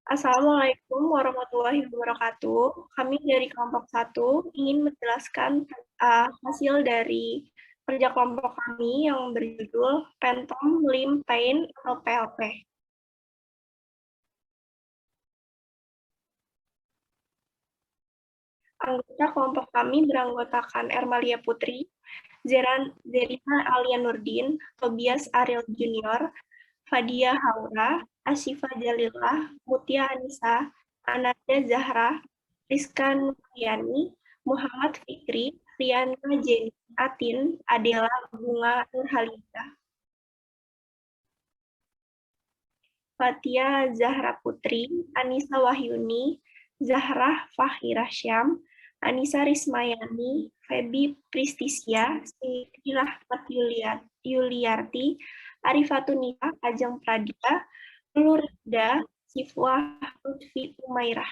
Assalamualaikum warahmatullahi wabarakatuh. Kami dari kelompok 1 ingin menjelaskan hasil dari kerja kelompok kami yang berjudul Phantom Limb Pain atau PLP. Anggota kelompok kami beranggotakan Ermalia Putri, Zerina Alia Nurdin, Tobias Ariel Junior, Fadia Haura, Asyifa Jalillah, Mutia Anissa, Ananda Zahra, Rizka Nurliani, Muhammad Fikri, Riana Jenny Atin, Adela Bunga Nurhaliza, Fatia Zahra Putri, Anissa Wahyuni, Zahrah Fahira Syam, Anissa Rismayani, Febi Pristisia, Siti Rahmat Yuliarti, Arifatunisa, Ajeng Pradita, Nurida, Sifwa Lutfi Umairah.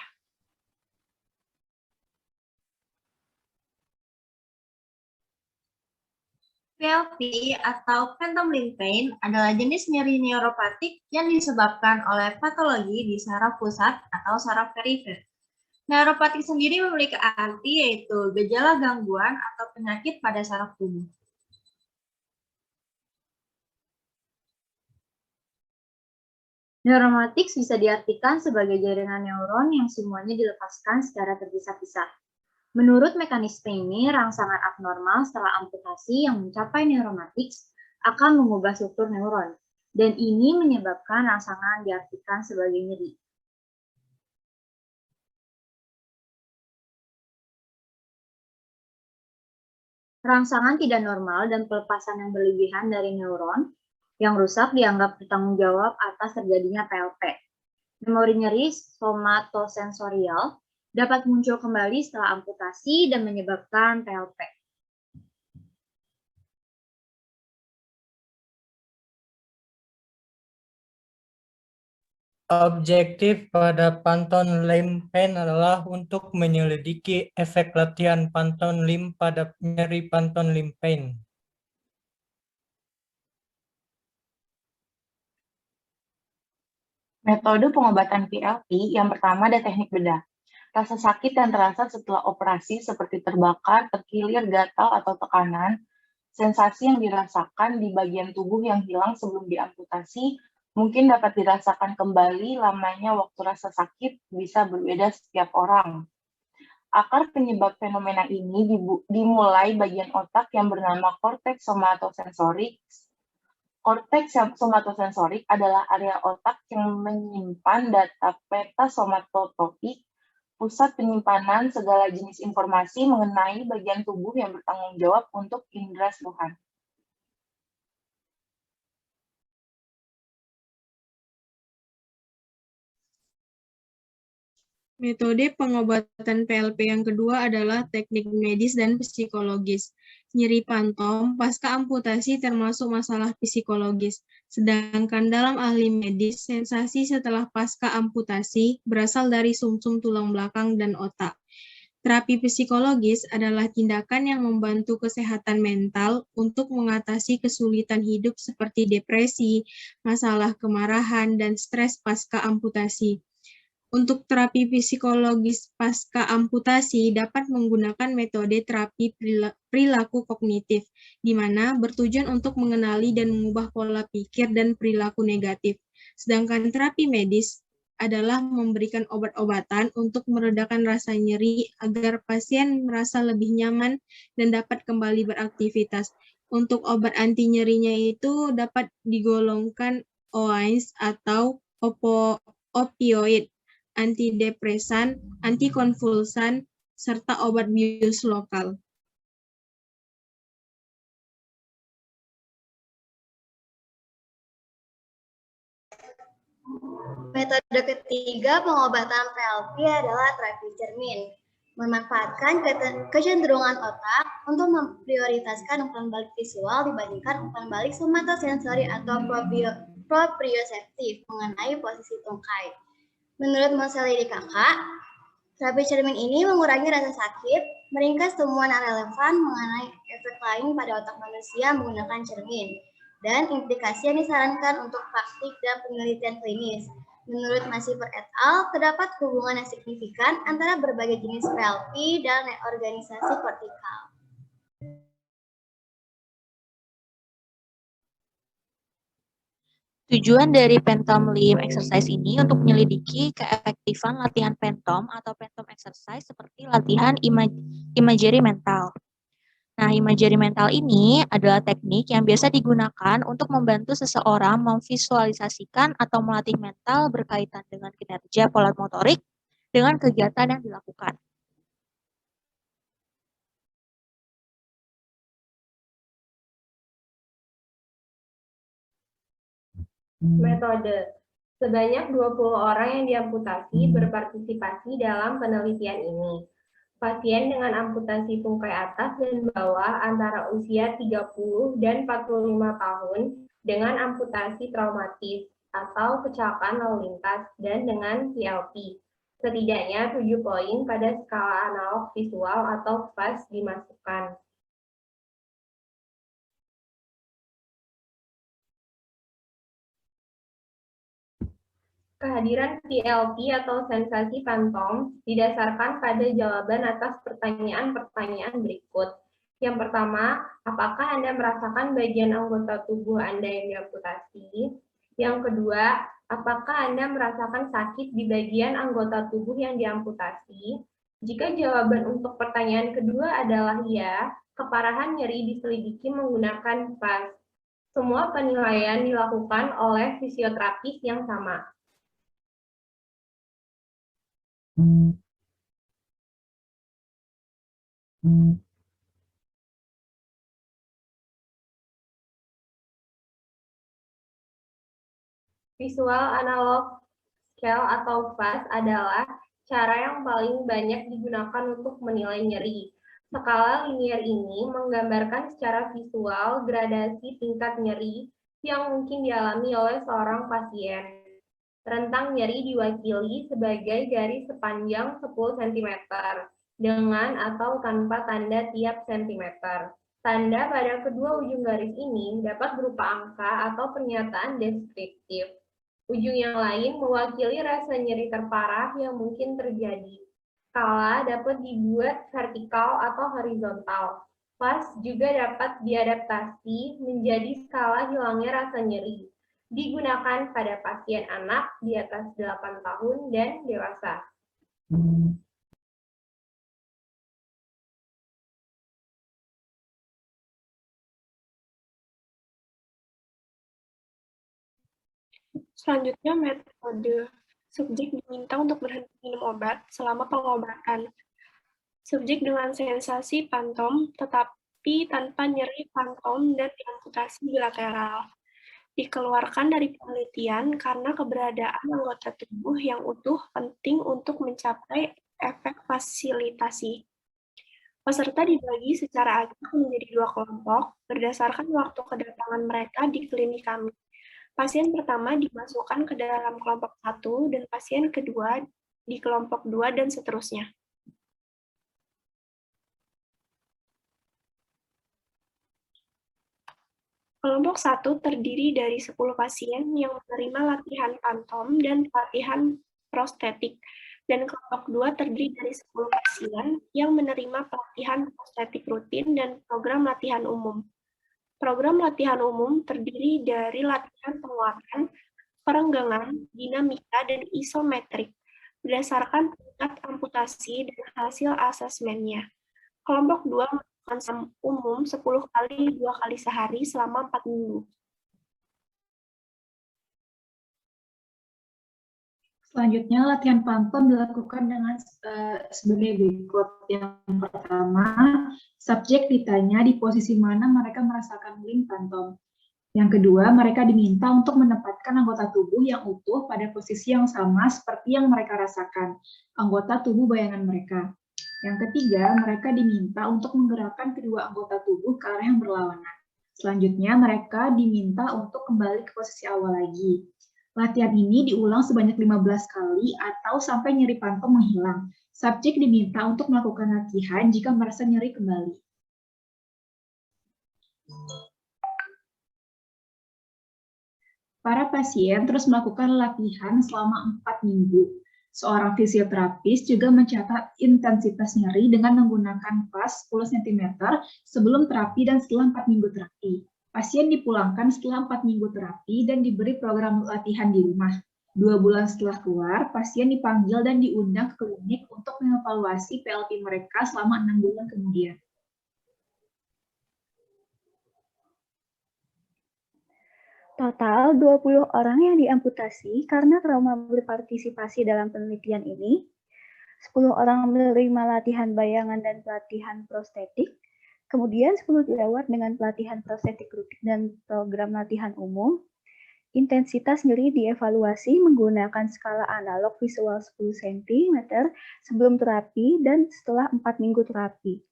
PLP atau phantom limb pain adalah jenis nyeri neuropatik yang disebabkan oleh patologi di saraf pusat atau saraf perifer. Neuropatik sendiri memiliki arti yaitu gejala gangguan atau penyakit pada saraf tubuh. Neuropatik bisa diartikan sebagai jaringan neuron yang semuanya dilepaskan secara terpisah-pisah. Menurut mekanisme ini, rangsangan abnormal setelah amputasi yang mencapai neuromatik akan mengubah struktur neuron, dan ini menyebabkan rangsangan diartikan sebagai nyeri. Rangsangan tidak normal dan pelepasan yang berlebihan dari neuron yang rusak dianggap bertanggung jawab atas terjadinya PLP. Memori nyeri somatosensorial dapat muncul kembali setelah amputasi dan menyebabkan PLP. Objektif pada Phantom Limb Pain adalah untuk menyelidiki efek latihan Phantom Limb pada nyeri Phantom Limb Pain. Metode pengobatan PLP yang pertama ada teknik bedah. Rasa sakit yang terasa setelah operasi seperti terbakar, terkilir, gatal, atau tekanan, sensasi yang dirasakan di bagian tubuh yang hilang sebelum diamputasi mungkin dapat dirasakan kembali. Lamanya waktu rasa sakit bisa berbeda setiap orang. Akar penyebab fenomena ini dimulai bagian otak yang bernama korteks somatosensorik. Korteks somatosensorik adalah area otak yang menyimpan data peta somatotropik, pusat penyimpanan segala jenis informasi mengenai bagian tubuh yang bertanggung jawab untuk indera seruan. Metode pengobatan PLP yang kedua adalah teknik medis dan psikologis. Nyeri pantom pasca amputasi termasuk masalah psikologis. Sedangkan dalam ahli medis, sensasi setelah pasca amputasi berasal dari sumsum tulang belakang dan otak. Terapi psikologis adalah tindakan yang membantu kesehatan mental untuk mengatasi kesulitan hidup seperti depresi, masalah kemarahan, dan stres pasca amputasi. Untuk terapi psikologis pasca amputasi dapat menggunakan metode terapi perilaku kognitif, di mana bertujuan untuk mengenali dan mengubah pola pikir dan perilaku negatif. Sedangkan terapi medis adalah memberikan obat-obatan untuk meredakan rasa nyeri agar pasien merasa lebih nyaman dan dapat kembali beraktivitas. Untuk obat anti nyerinya itu dapat digolongkan OAINS atau opioid, antidepresan, antikonvulsan, serta obat bius lokal. Metode ketiga pengobatan PLP adalah terapi cermin. Memanfaatkan kecenderungan otak untuk memprioritaskan umpan balik visual dibandingkan umpan balik somatosensori atau proprioseptif mengenai posisi tungkai. Menurut Monselli kakak, terapi cermin ini mengurangi rasa sakit, meringkas temuan relevan mengenai efek lain pada otak manusia menggunakan cermin, dan implikasi yang disarankan untuk praktik dan penelitian klinis. Menurut Masiver et al., terdapat hubungan yang signifikan antara berbagai jenis PLP dan organisasi vertikal. Tujuan dari Phantom Limb Exercise ini untuk menyelidiki keefektifan latihan Phantom atau Phantom Exercise seperti latihan imagery mental. Nah, imagery mental ini adalah teknik yang biasa digunakan untuk membantu seseorang memvisualisasikan atau melatih mental berkaitan dengan kinerja pola motorik dengan kegiatan yang dilakukan. Metode. Sebanyak 20 orang yang diamputasi berpartisipasi dalam penelitian ini. Pasien dengan amputasi tungkai atas dan bawah antara usia 30 dan 45 tahun dengan amputasi traumatis atau kecelakaan lalu lintas dan dengan PLP. Setidaknya 7 poin pada skala analog visual atau FAS dimasukkan. Kehadiran PLP atau sensasi fantom didasarkan pada jawaban atas pertanyaan-pertanyaan berikut. Yang pertama, apakah Anda merasakan bagian anggota tubuh Anda yang diamputasi? Yang kedua, apakah Anda merasakan sakit di bagian anggota tubuh yang diamputasi? Jika jawaban untuk pertanyaan kedua adalah ya, keparahan nyeri diselidiki menggunakan FAS. Semua penilaian dilakukan oleh fisioterapis yang sama. Visual analog scale atau FAS adalah cara yang paling banyak digunakan untuk menilai nyeri. Skala linier ini menggambarkan secara visual gradasi tingkat nyeri yang mungkin dialami oleh seorang pasien. Rentang nyeri diwakili sebagai garis sepanjang 10 cm dengan atau tanpa tanda tiap sentimeter. Tanda pada kedua ujung garis ini dapat berupa angka atau pernyataan deskriptif. Ujung yang lain mewakili rasa nyeri terparah yang mungkin terjadi. Skala dapat dibuat vertikal atau horizontal. FAS juga dapat diadaptasi menjadi skala hilangnya rasa nyeri. Digunakan pada pasien anak di atas 8 tahun dan dewasa. Selanjutnya, metode. Subjek diminta untuk berhenti minum obat selama pengobatan. Subjek dengan sensasi fantom tetapi tanpa nyeri fantom dan diamputasi bilateral. Dikeluarkan dari penelitian karena keberadaan anggota tubuh yang utuh penting untuk mencapai efek fasilitasi. Peserta dibagi secara acak menjadi 2 kelompok berdasarkan waktu kedatangan mereka di klinik kami. Pasien pertama dimasukkan ke dalam kelompok 1 dan pasien kedua di kelompok 2 dan seterusnya. Kelompok 1 terdiri dari 10 pasien yang menerima latihan fantom dan latihan prostetik, dan kelompok 2 terdiri dari 10 pasien yang menerima pelatihan prostetik rutin dan program latihan umum. Program latihan umum terdiri dari latihan penguatan, perenggangan, dinamika, dan isometrik, berdasarkan tingkat amputasi dan hasil asesmennya. Kelompok 2 melakukan umum 10 kali 2 kali sehari selama 4 minggu. Selanjutnya, latihan fantom dilakukan dengan sebagai berikut. Yang pertama, subjek ditanya di posisi mana mereka merasakan limb fantom. Yang kedua, mereka diminta untuk menempatkan anggota tubuh yang utuh pada posisi yang sama seperti yang mereka rasakan, anggota tubuh bayangan mereka. Yang ketiga, mereka diminta untuk menggerakkan kedua anggota tubuh ke arah yang berlawanan. Selanjutnya, mereka diminta untuk kembali ke posisi awal lagi. Latihan ini diulang sebanyak 15 kali atau sampai nyeri fantom menghilang. Subjek diminta untuk melakukan latihan jika merasa nyeri kembali. Para pasien terus melakukan latihan selama 4 minggu. Seorang fisioterapis juga mencatat intensitas nyeri dengan menggunakan vas 10 cm sebelum terapi dan setelah 4 minggu terapi. Pasien dipulangkan setelah 4 minggu terapi dan diberi program latihan di rumah. 2 bulan setelah keluar, pasien dipanggil dan diundang ke klinik untuk mengevaluasi PLP mereka selama 6 bulan kemudian. Total 20 orang yang diamputasi karena trauma berpartisipasi dalam penelitian ini. 10 orang menerima latihan bayangan dan pelatihan prostetik. Kemudian 10 dirawat dengan pelatihan prostetik rutin dan program latihan umum. Intensitas nyeri dievaluasi menggunakan skala analog visual 10 cm sebelum terapi dan setelah 4 minggu terapi.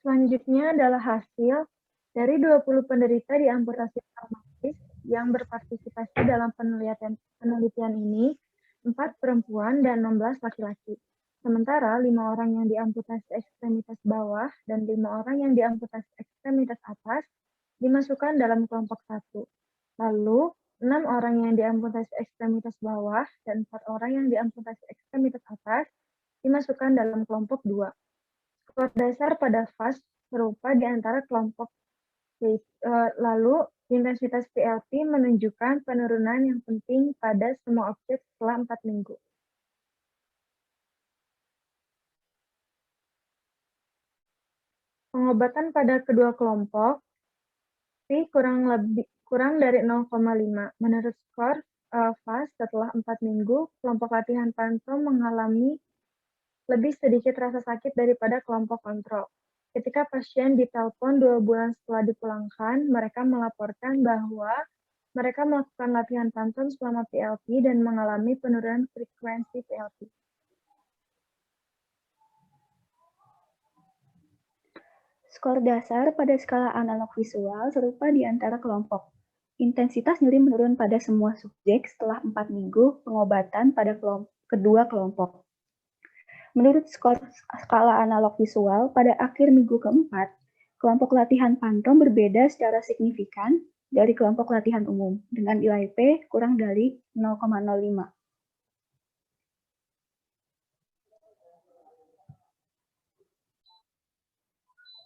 Selanjutnya adalah hasil dari 20 penderita diamputasi traumatis yang berpartisipasi dalam penelitian ini, 4 perempuan dan 16 laki-laki. Sementara 5 orang yang diamputasi ekstremitas bawah dan 5 orang yang diamputasi ekstremitas atas dimasukkan dalam kelompok 1. Lalu, 6 orang yang diamputasi ekstremitas bawah dan 4 orang yang diamputasi ekstremitas atas dimasukkan dalam kelompok 2. Skor dasar pada vas serupa di antara kelompok. Lalu, intensitas PLP menunjukkan penurunan yang penting pada semua objek setelah 4 minggu. Pengobatan pada kedua kelompok, P kurang dari 0,5. Menurut skor vas setelah 4 minggu, kelompok latihan pantom mengalami lebih sedikit rasa sakit daripada kelompok kontrol. Ketika pasien ditelepon 2 bulan setelah dipulangkan, mereka melaporkan bahwa mereka melakukan latihan pantom selama PLP dan mengalami penurunan frekuensi PLP. Skor dasar pada skala analog visual serupa di antara kelompok. Intensitas nyeri menurun pada semua subjek setelah 4 minggu pengobatan pada kedua kelompok. Menurut skor skala analog visual, pada akhir minggu keempat, kelompok latihan pantom berbeda secara signifikan dari kelompok latihan umum, dengan nilai P kurang dari 0,05.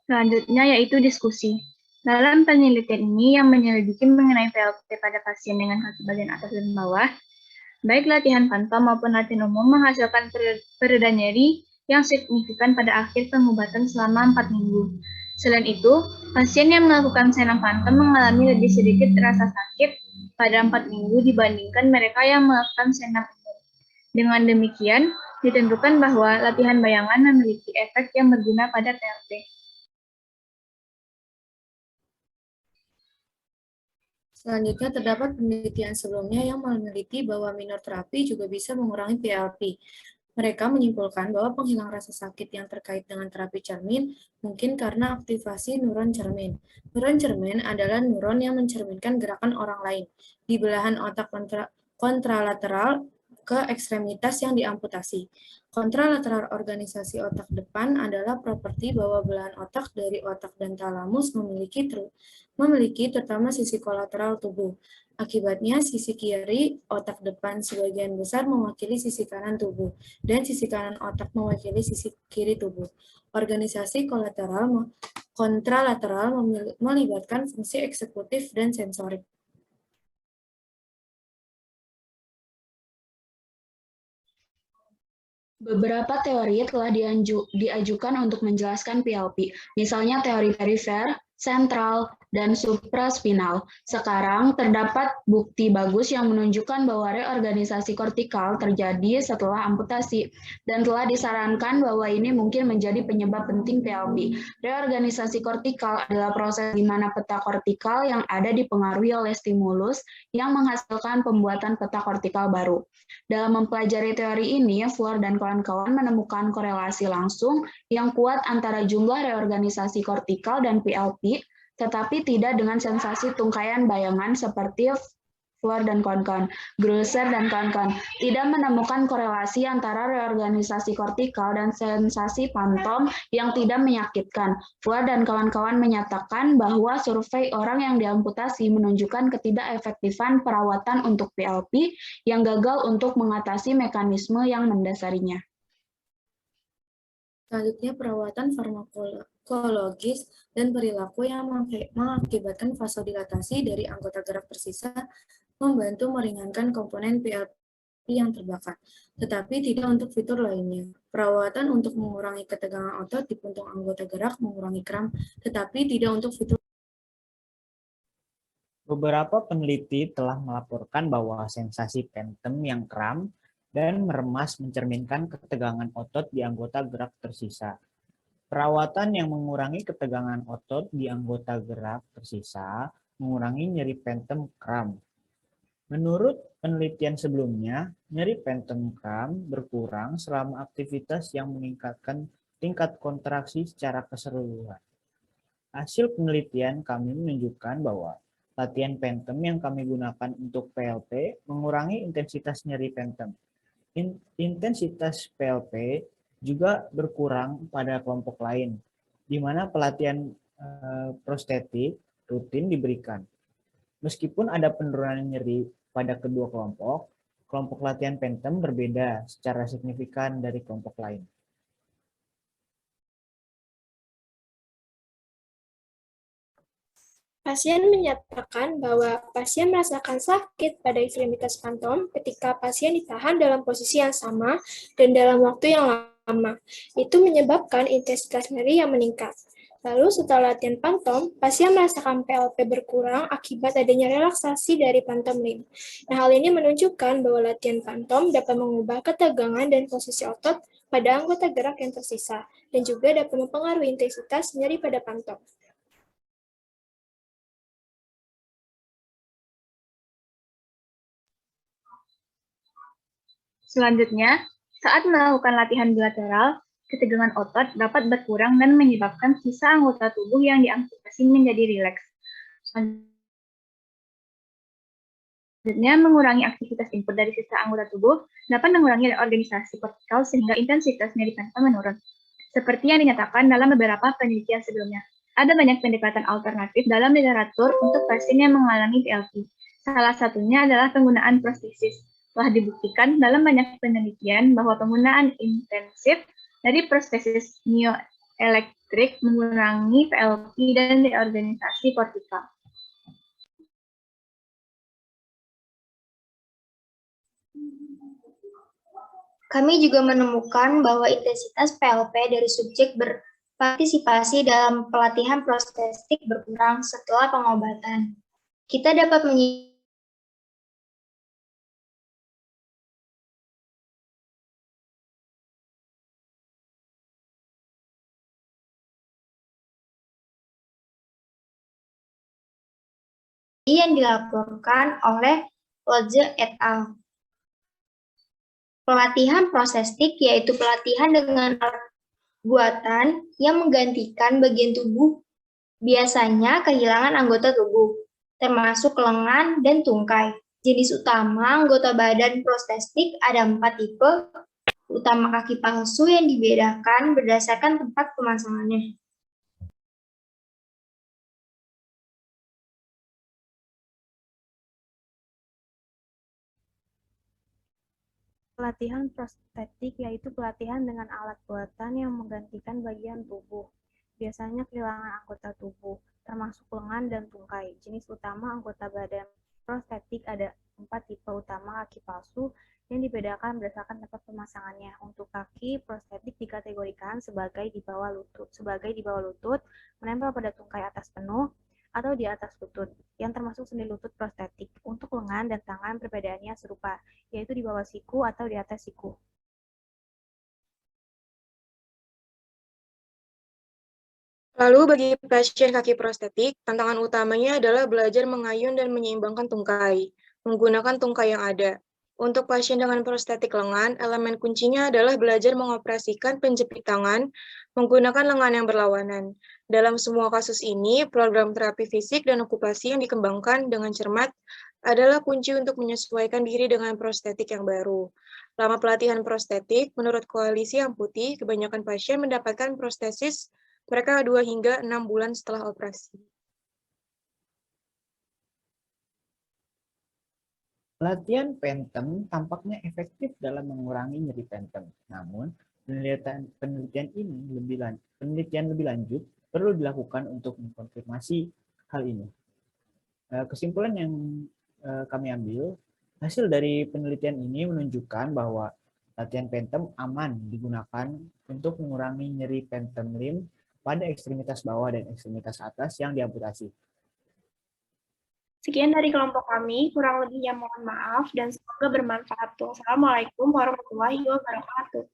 Selanjutnya yaitu diskusi. Dalam penelitian ini yang menyelidiki mengenai PLP pada pasien dengan kaki bagian atas dan bawah, baik latihan pantom maupun latihan umum menghasilkan pereda nyeri yang signifikan pada akhir pengobatan selama 4 minggu. Selain itu, pasien yang melakukan senam pantom mengalami lebih sedikit rasa sakit pada 4 minggu dibandingkan mereka yang melakukan senam umum. Dengan demikian, ditentukan bahwa latihan bayangan memiliki efek yang berguna pada PLP. Selanjutnya, terdapat penelitian sebelumnya yang meneliti bahwa minor terapi juga bisa mengurangi PLP. Mereka menyimpulkan bahwa penghilang rasa sakit yang terkait dengan terapi cermin mungkin karena aktivasi neuron cermin. Neuron cermin adalah neuron yang mencerminkan gerakan orang lain di belahan otak kontralateral ke ekstremitas yang diamputasi. Kontralateral organisasi otak depan adalah properti bahwa belahan otak dari otak dan talamus memiliki terutama sisi kolateral tubuh. Akibatnya, sisi kiri otak depan sebagian besar mewakili sisi kanan tubuh, dan sisi kanan otak mewakili sisi kiri tubuh. Organisasi kontralateral melibatkan fungsi eksekutif dan sensorik. Beberapa teori telah diajukan untuk menjelaskan PLP, misalnya teori perifer, sentral, dan supraspinal. Sekarang terdapat bukti bagus yang menunjukkan bahwa reorganisasi kortikal terjadi setelah amputasi, dan telah disarankan bahwa ini mungkin menjadi penyebab penting PLP. Reorganisasi kortikal adalah proses di mana peta kortikal yang ada dipengaruhi oleh stimulus yang menghasilkan pembuatan peta kortikal baru. Dalam mempelajari teori ini, Floor dan kawan-kawan menemukan korelasi langsung yang kuat antara jumlah reorganisasi kortikal dan PLP, tetapi tidak dengan sensasi tungkaian bayangan seperti Flor dan kawan-kawan, Grosser dan kawan-kawan, tidak menemukan korelasi antara reorganisasi kortikal dan sensasi pantom yang tidak menyakitkan. Flor dan kawan-kawan menyatakan bahwa survei orang yang diamputasi menunjukkan ketidakefektifan perawatan untuk PLP yang gagal untuk mengatasi mekanisme yang mendasarinya. Selanjutnya, perawatan farmakologis dan perilaku yang mengakibatkan vasodilatasi dari anggota gerak tersisa membantu meringankan komponen PLP yang terbakar, tetapi tidak untuk fitur lainnya. Perawatan untuk mengurangi ketegangan otot di puntung anggota gerak, mengurangi kram, tetapi tidak untuk fitur. Beberapa peneliti telah melaporkan bahwa sensasi phantom yang kram dan meremas mencerminkan ketegangan otot di anggota gerak tersisa. Perawatan yang mengurangi ketegangan otot di anggota gerak tersisa mengurangi nyeri phantom kram. Menurut penelitian sebelumnya, nyeri phantom kram berkurang selama aktivitas yang meningkatkan tingkat kontraksi secara keseluruhan. Hasil penelitian kami menunjukkan bahwa latihan phantom yang kami gunakan untuk PLP mengurangi intensitas nyeri phantom. Intensitas PLP juga berkurang pada kelompok lain, di mana pelatihan prostetik rutin diberikan. Meskipun ada penurunan nyeri pada kedua kelompok, kelompok latihan phantom berbeda secara signifikan dari kelompok lain. Pasien menyatakan bahwa pasien merasakan sakit pada ekstremitas pantom ketika pasien ditahan dalam posisi yang sama dan dalam waktu yang lama. Itu menyebabkan intensitas nyeri yang meningkat. Lalu setelah latihan pantom, pasien merasakan PLP berkurang akibat adanya relaksasi dari pantom limb. Nah, hal ini menunjukkan bahwa latihan pantom dapat mengubah ketegangan dan posisi otot pada anggota gerak yang tersisa, dan juga dapat mempengaruhi intensitas nyeri pada pantom. Selanjutnya, saat melakukan latihan bilateral, ketegangan otot dapat berkurang dan menyebabkan sisa anggota tubuh yang diamputasi menjadi rileks. Selanjutnya, mengurangi aktivitas input dari sisa anggota tubuh dapat mengurangi reorganisasi kortikal sehingga intensitas nyeri phantom menurun. Seperti yang dinyatakan dalam beberapa penelitian sebelumnya, ada banyak pendekatan alternatif dalam literatur untuk pasien yang mengalami PLP. Salah satunya adalah penggunaan prostesis. Telah dibuktikan dalam banyak penelitian bahwa penggunaan intensif dari prostesis mioelektrik mengurangi PLP dan reorganisasi kortikal. Kami juga menemukan bahwa intensitas PLP dari subjek berpartisipasi dalam pelatihan prostestik berkurang setelah pengobatan. Kita dapat yang dilaporkan oleh Lodge et al. Pelatihan prosestik yaitu pelatihan dengan alat buatan yang menggantikan bagian tubuh, biasanya kehilangan anggota tubuh, termasuk lengan dan tungkai. Jenis utama anggota badan prosestik ada 4 tipe, utama kaki palsu yang dibedakan berdasarkan tempat pemasangannya. Pelatihan prostetik yaitu pelatihan dengan alat buatan yang menggantikan bagian tubuh, biasanya kehilangan anggota tubuh, termasuk lengan dan tungkai. Jenis utama anggota badan prostetik ada 4 tipe utama kaki palsu yang dibedakan berdasarkan tempat pemasangannya. Untuk kaki, prostetik dikategorikan sebagai di bawah lutut, menempel pada tungkai atas penuh, atau di atas lutut, yang termasuk sendi lutut prostetik. Untuk lengan dan tangan perbedaannya serupa, yaitu di bawah siku atau di atas siku. Lalu bagi pasien kaki prostetik, tantangan utamanya adalah belajar mengayun dan menyeimbangkan tungkai, menggunakan tungkai yang ada. Untuk pasien dengan prostetik lengan, elemen kuncinya adalah belajar mengoperasikan penjepit tangan menggunakan lengan yang berlawanan. Dalam semua kasus ini, program terapi fisik dan okupasi yang dikembangkan dengan cermat adalah kunci untuk menyesuaikan diri dengan prostetik yang baru. Selama pelatihan prostetik, menurut Koalisi Amputi, kebanyakan pasien mendapatkan prostesis mereka 2 hingga 6 bulan setelah operasi. Latihan Phantom tampaknya efektif dalam mengurangi nyeri phantom. Namun, penelitian lebih lanjut perlu dilakukan untuk mengkonfirmasi hal ini. Kesimpulan yang kami ambil, hasil dari penelitian ini menunjukkan bahwa latihan Phantom aman digunakan untuk mengurangi nyeri phantom limb pada ekstremitas bawah dan ekstremitas atas yang diamputasi. Sekian dari kelompok kami, kurang lebihnya mohon maaf dan semoga bermanfaat. Wassalamualaikum warahmatullahi wabarakatuh.